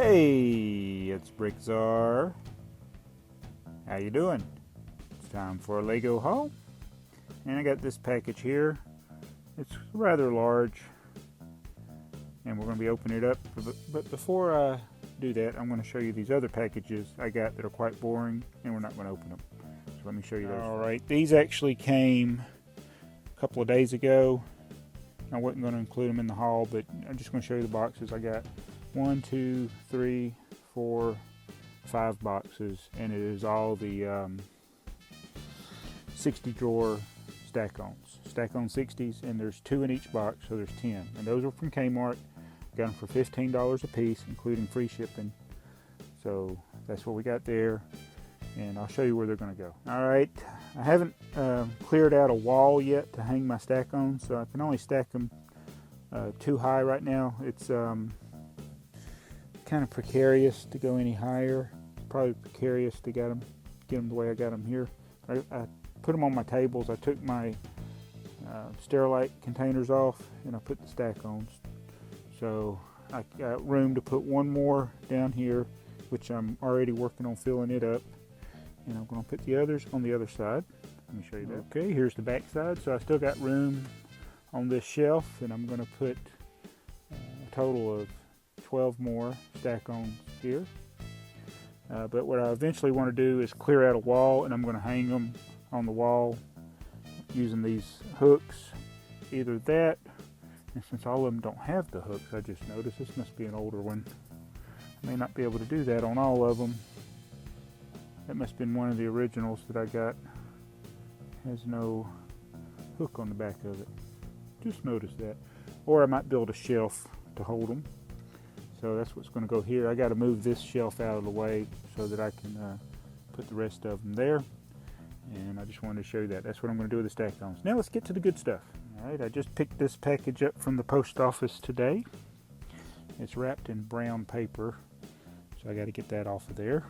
Hey, it's BrickTsar. How you doing? It's time for a Lego haul. And I got this package here. It's rather large. And we're going to be opening it up. But before I do that, I'm going to show you these other packages I got that are quite boring. And we're not going to open them. So let me show you those. Alright, these actually came a couple of days ago. I wasn't going to include them in the haul, but I'm just going to show you the boxes I got. 1, 2, 3, 4, 5 boxes, and it is all the 60 drawer Stack-Ons. Stack-On 60s, and there's 2 in each box, so there's 10. And those are from Kmart. Got them for $15 a piece, including free shipping. So that's what we got there, and I'll show you where they're going to go. Alright, I haven't cleared out a wall yet to hang my Stack-Ons, so I can only stack them too high right now. It's kind of precarious to go any higher. Probably precarious to get them the way I got them here. I put them on my tables. I took my Sterilite containers off and I put the Stack-Ons. So I got room to put one more down here, which I'm already working on filling it up. And I'm going to put the others on the other side. Let me show you that. Okay, here's the back side. So I still got room on this shelf, and I'm going to put a total of 12 more Stack-Ons here. But what I eventually want to do is clear out a wall, and I'm going to hang them on the wall using these hooks. Either that, and since all of them don't have the hooks, I just noticed this must be an older one. I may not be able to do that on all of them. That must have been one of the originals that I got. Has no hook on the back of it. Just noticed that. Or I might build a shelf to hold them. So that's what's going to go here. I got to move this shelf out of the way so that I can put the rest of them there. And I just wanted to show you that. That's what I'm going to do with the Stack-Ons. Now let's get to the good stuff. Alright, I just picked this package up from the post office today. It's wrapped in brown paper, so I got to get that off of there.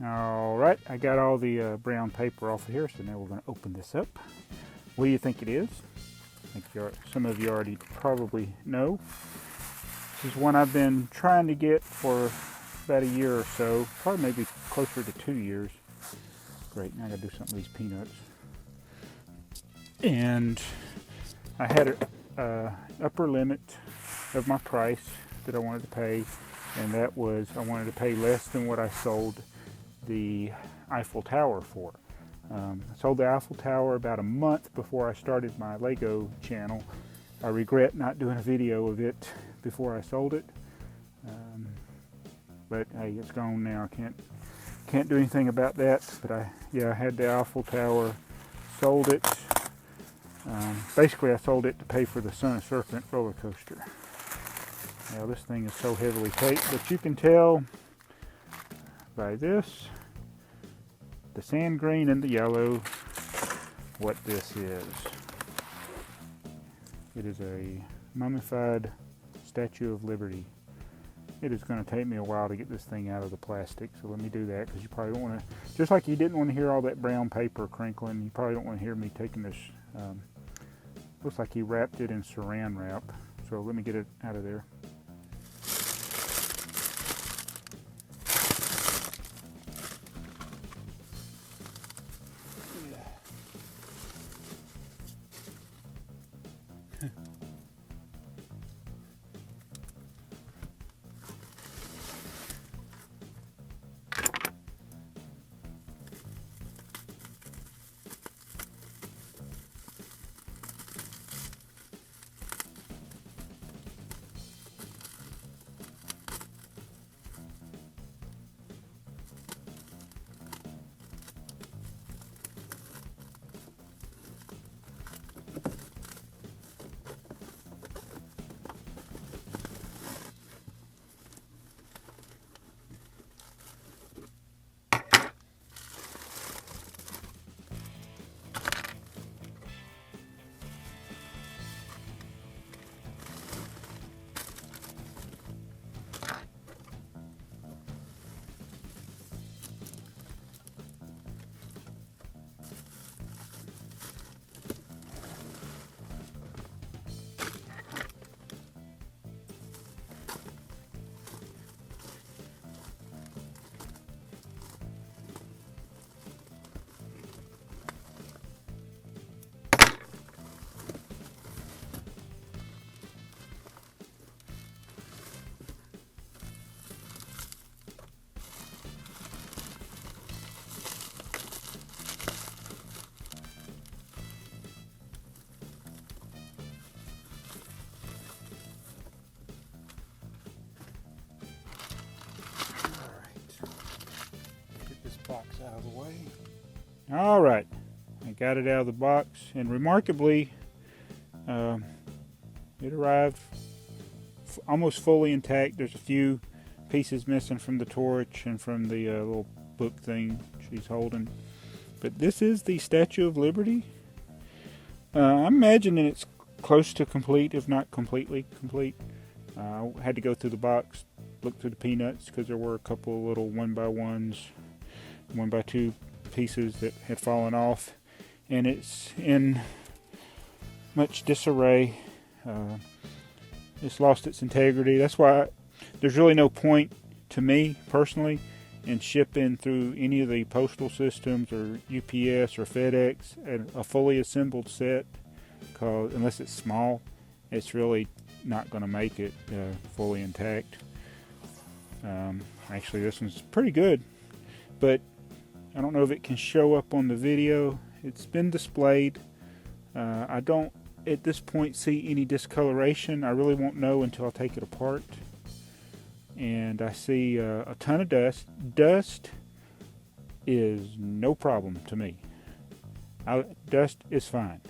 Alright, I got all the brown paper off of here, so now we're going to open this up. What do you think it is? I think some of you already probably know. This is one I've been trying to get for about a year or so, probably maybe closer to 2 years. Great, now I gotta do something with these peanuts. And I had an upper limit of my price that I wanted to pay, and that was I wanted to pay less than what I sold the Eiffel Tower for. I sold the Eiffel Tower about a month before I started my Lego channel. I regret not doing a video of it before I sold it, but hey, it's gone now. I can't do anything about that. But I had the Eiffel Tower, sold it. Basically, I sold it to pay for the Son of Serpent roller coaster. Now this thing is so heavily taped, but you can tell by this, the sand green and the yellow, what this is. It is a mummified Statue of Liberty. It is going to take me a while to get this thing out of the plastic, so let me do that, because you probably don't want to, just like you didn't want to hear all that brown paper crinkling, you probably don't want to hear me taking this, looks like he wrapped it in saran wrap, so let me get it out of there. away. All right, I got it out of the box, and remarkably, it arrived almost fully intact. There's a few pieces missing from the torch and from the little book thing she's holding. But this is the Statue of Liberty. I'm imagining it's close to complete, if not completely complete. I had to go through the box, look through the peanuts, because there were a couple of little 1x1s, 1x2 pieces that had fallen off. And it's in much disarray. It's lost its integrity. That's why there's really no point to me personally in shipping through any of the postal systems or UPS or FedEx a fully assembled set, because unless it's small, it's really not going to make it fully intact. Actually, this one's pretty good, but I don't know if it can show up on the video. It's been displayed. I don't at this point see any discoloration. I really won't know until I take it apart. And I see a ton of dust. Dust is no problem to me. Dust is fine.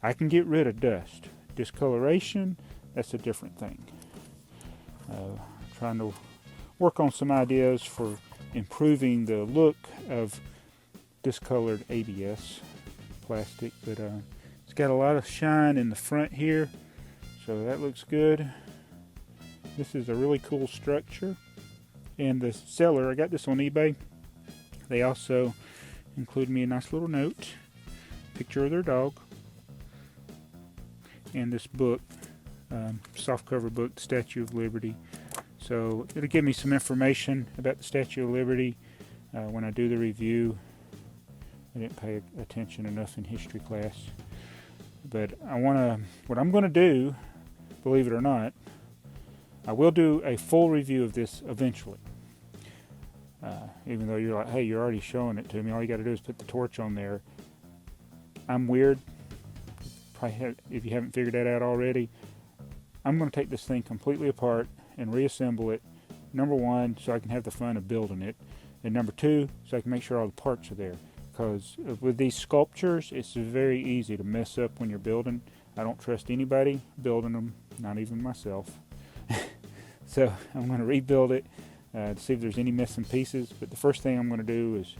I can get rid of dust. Discoloration, that's a different thing. Trying to work on some ideas for improving the look of discolored ABS plastic, but it's got a lot of shine in the front here, so that looks good. This is a really cool structure, and the seller, I got this on eBay, they also include me a nice little note, picture of their dog, and this book, softcover book, The Statue of Liberty. So it'll give me some information about the Statue of Liberty when I do the review. I didn't pay attention enough in history class, but what I'm going to do, believe it or not, I will do a full review of this eventually. Even though you're like, hey, you're already showing it to me. All you got to do is put the torch on there. I'm weird. Probably if you haven't figured that out already, I'm going to take this thing completely apart and reassemble it. Number one, so I can have the fun of building it. And number two, so I can make sure all the parts are there. Because with these sculptures, it's very easy to mess up when you're building. I don't trust anybody building them, not even myself. So I'm going to rebuild it to see if there's any missing pieces. But the first thing I'm going to do is,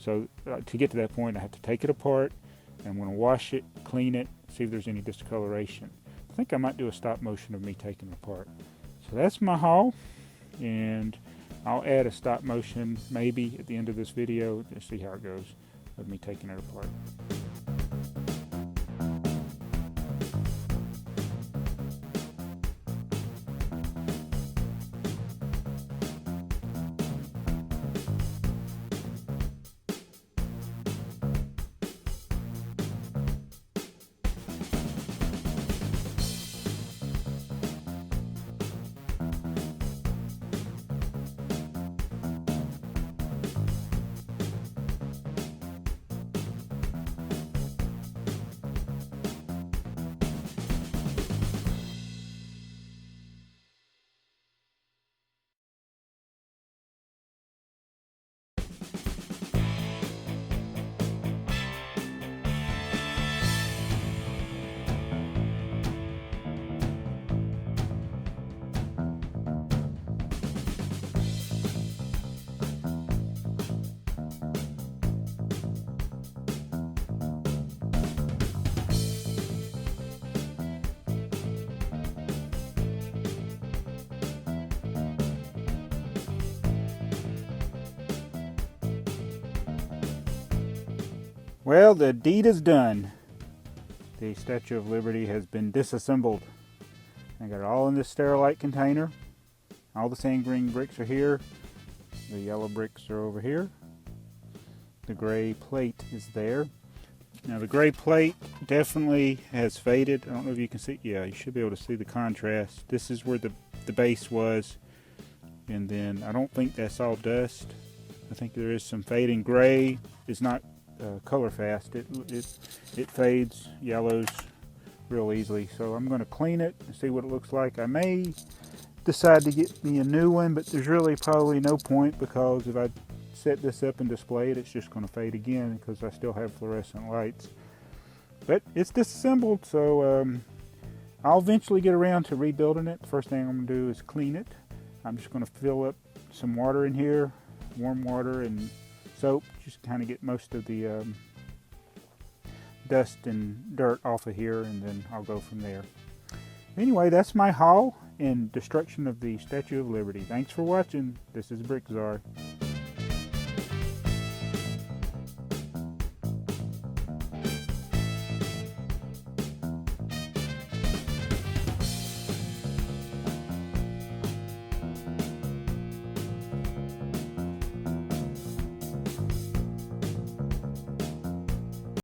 to get to that point, I have to take it apart. And I'm going to wash it, clean it, see if there's any discoloration. I think I might do a stop motion of me taking it apart. So that's my haul. And I'll add a stop motion maybe at the end of this video to see how it goes of me taking it apart. Well, the deed is done. The Statue of Liberty has been disassembled. I got it all in this Sterilite container. All the sand green bricks are here. The yellow bricks are over here. The gray plate is there. Now the gray plate definitely has faded. I don't know if you can see. Yeah, you should be able to see the contrast. This is where the base was. And then I don't think that's all dust. I think there is some fading. Gray is not color fast. It fades, yellows real easily. So I'm going to clean it and see what it looks like. I may decide to get me a new one, but there's really probably no point, because if I set this up and display it, it's just going to fade again because I still have fluorescent lights. But it's disassembled, so I'll eventually get around to rebuilding it. The first thing I'm going to do is clean it. I'm just going to fill up some water in here, warm water and soap, just kind of get most of the dust and dirt off of here, and then I'll go from there. Anyway, that's my haul and destruction of the Statue of Liberty. Thanks for watching. This is BrickTsar.